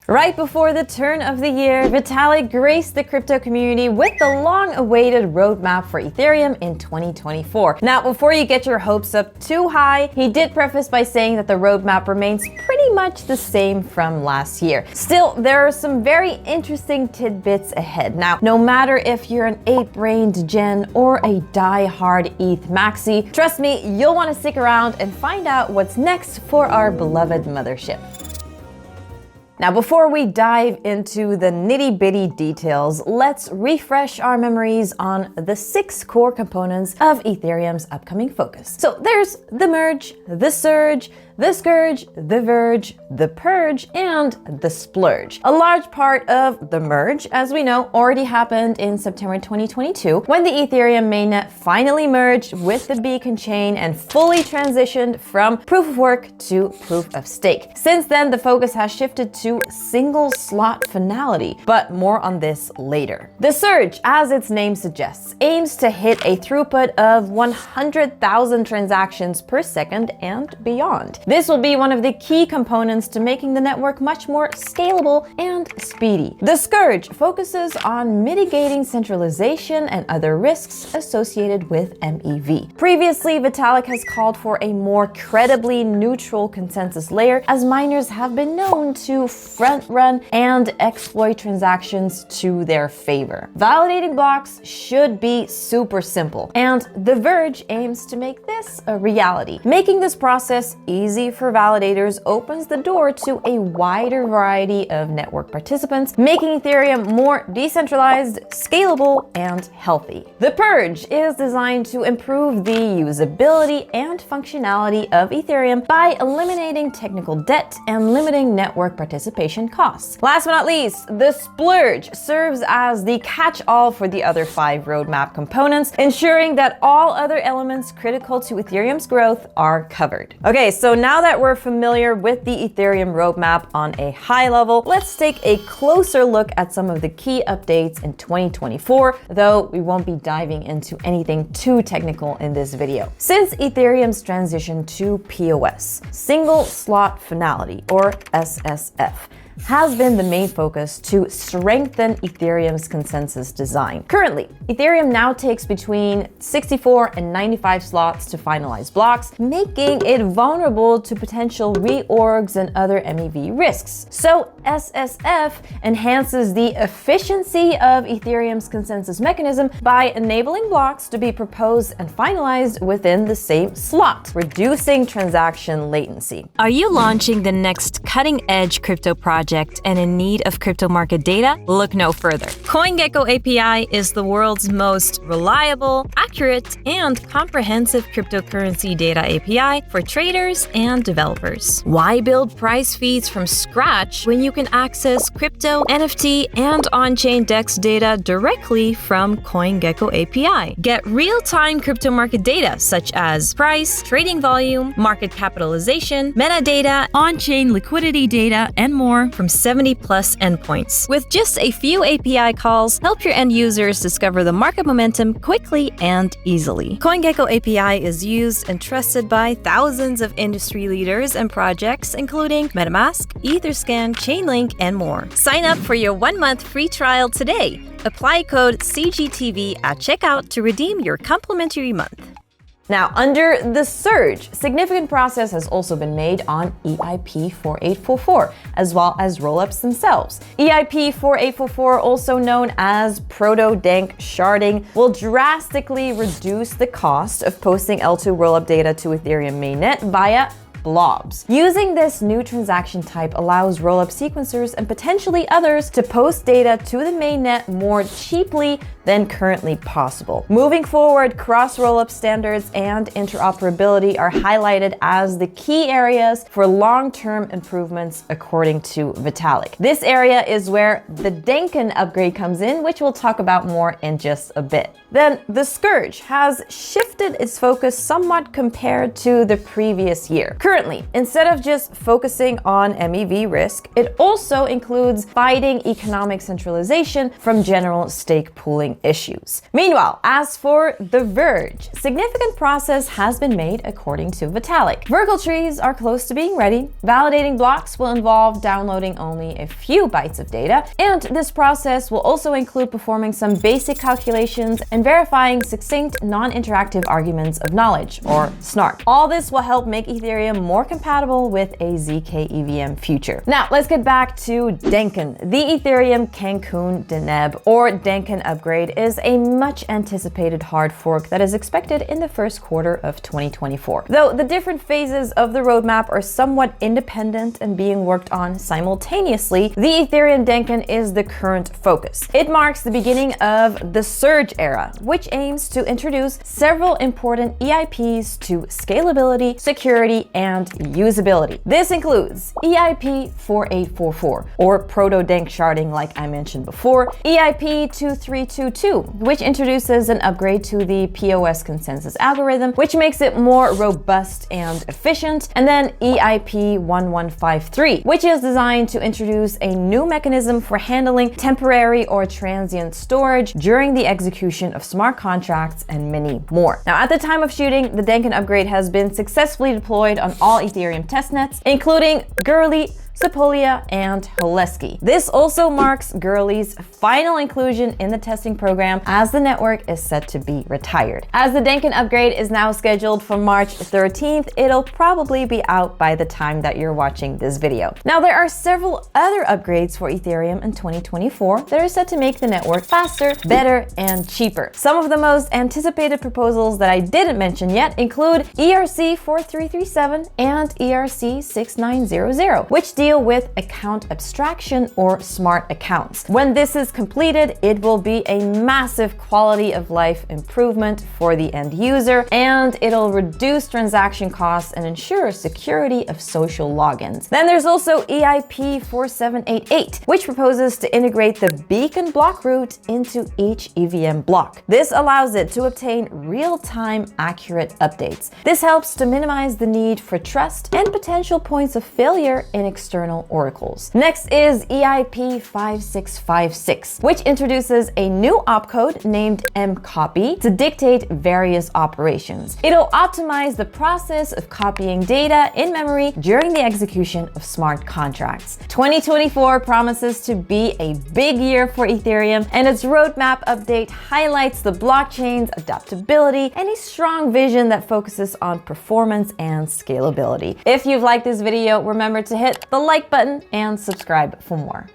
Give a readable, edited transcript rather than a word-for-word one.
Right before the turn of the year, Vitalik graced the crypto community with the long-awaited roadmap for Ethereum in 2024. Now, before you get your hopes up too high, he did preface by saying that the roadmap remains pretty much the same from last year. Still, there are some very interesting tidbits ahead. Now, no matter if you're an 8-brained Gen or a die-hard ETH maxi, trust me, you'll want to stick around and find out what's next for our beloved mothership. Now, before we dive into the nitty-bitty details, let's refresh our memories on the 6 core components of Ethereum's upcoming focus. So there's the Merge, the Surge, the Scourge, the Verge, the Purge, and the Splurge. A large part of the Merge, as we know, already happened in September 2022, when the Ethereum mainnet finally merged with the Beacon chain and fully transitioned from proof of work to proof of stake. Since then, the focus has shifted to single slot finality, but more on this later. The Surge, as its name suggests, aims to hit a throughput of 100,000 transactions per second and beyond. This will be one of the key components to making the network much more scalable and speedy. The Scourge focuses on mitigating centralization and other risks associated with MEV. Previously, Vitalik has called for a more credibly neutral consensus layer, as miners have been known to front-run and exploit transactions to their favor. Validating blocks should be super simple, and The Verge aims to make this a reality. Making this process easy for validators opens the door to a wider variety of network participants, making Ethereum more decentralized, scalable, and healthy. The Purge is designed to improve the usability and functionality of Ethereum by eliminating technical debt and limiting network participation costs. Last but not least, the Splurge serves as the catch-all for the other 5 roadmap components, ensuring that all other elements critical to Ethereum's growth are covered. Okay, so now that we're familiar with the Ethereum roadmap on a high level, let's take a closer look at some of the key updates in 2024, though we won't be diving into anything too technical in this video. Since Ethereum's transition to POS, single slot finality, or SSF, has been the main focus to strengthen Ethereum's consensus design. Currently, Ethereum now takes between 64 and 95 slots to finalize blocks, making it vulnerable to potential reorgs and other MEV risks. So SSF enhances the efficiency of Ethereum's consensus mechanism by enabling blocks to be proposed and finalized within the same slot, reducing transaction latency. Are you launching the next cutting-edge crypto project and in need of crypto market data? Look no further. CoinGecko API is the world's most reliable, accurate, and comprehensive cryptocurrency data API for traders and developers. Why build price feeds from scratch when you can access crypto, NFT, and on-chain DEX data directly from CoinGecko API? Get real-time crypto market data such as price, trading volume, market capitalization, metadata, on-chain liquidity data, and more from 70+ endpoints. With just a few API calls, help your end users discover the market momentum quickly and easily. CoinGecko API is used and trusted by thousands of industry leaders and projects, including MetaMask, Etherscan, Chainlink, and more. Sign up for your 1-month free trial today. Apply code CGTV at checkout to redeem your complimentary month. Now, under the Surge, significant progress has also been made on EIP 4844, as well as rollups themselves. EIP 4844, also known as Proto-Dank sharding, will drastically reduce the cost of posting L2 rollup data to Ethereum mainnet via blobs. Using this new transaction type allows rollup sequencers and potentially others to post data to the mainnet more cheaply than currently possible. Moving forward, cross-rollup standards and interoperability are highlighted as the key areas for long-term improvements, according to Vitalik. This area is where the Dencun Upgrade comes in, which we'll talk about more in just a bit. Then the Scourge has shifted its focus somewhat compared to the previous year. Currently, Differently, instead of just focusing on MEV risk, it also includes fighting economic centralization from general stake pooling issues. Meanwhile, as for the Verge, significant progress has been made according to Vitalik. Vertical trees are close to being ready. Validating blocks will involve downloading only a few bytes of data, and this process will also include performing some basic calculations and verifying succinct, non-interactive arguments of knowledge, or SNARK. All this will help make Ethereum more compatible with a ZK EVM future. Now, let's get back to Dencun. The Ethereum Cancun Deneb, or Dencun Upgrade, is a much anticipated hard fork that is expected in the first quarter of 2024. Though the different phases of the roadmap are somewhat independent and being worked on simultaneously, the Ethereum Dencun is the current focus. It marks the beginning of the Surge era, which aims to introduce several important EIPs to scalability, security, and usability. This includes EIP 4844, or Proto-Denk sharding like I mentioned before, EIP 2322, which introduces an upgrade to the POS consensus algorithm, which makes it more robust and efficient, and then EIP 1153, which is designed to introduce a new mechanism for handling temporary or transient storage during the execution of smart contracts, and many more. Now, at the time of shooting, the Dencun upgrade has been successfully deployed on all Ethereum testnets, including Gurley, Sepolia, and Holeski. This also marks Gurley's final inclusion in the testing program, as the network is set to be retired. As the Dencun upgrade is now scheduled for March 13th, it'll probably be out by the time that you're watching this video. Now, there are several other upgrades for Ethereum in 2024 that are set to make the network faster, better, and cheaper. Some of the most anticipated proposals that I didn't mention yet include ERC 4337 and ERC 6900, which deal with account abstraction or smart accounts. When this is completed, it will be a massive quality of life improvement for the end user, and it'll reduce transaction costs and ensure security of social logins. Then there's also EIP 4788, which proposes to integrate the beacon block root into each EVM block. This allows it to obtain real-time accurate updates. This helps to minimize the need for trust and potential points of failure in external oracles. Next is EIP 5656, which introduces a new opcode named mcopy to dictate various operations. It'll optimize the process of copying data in memory during the execution of smart contracts. 2024 promises to be a big year for Ethereum, and its roadmap update highlights the blockchain's adaptability and a strong vision that focuses on performance and scalability. If you've liked this video, remember to hit the like button and subscribe for more.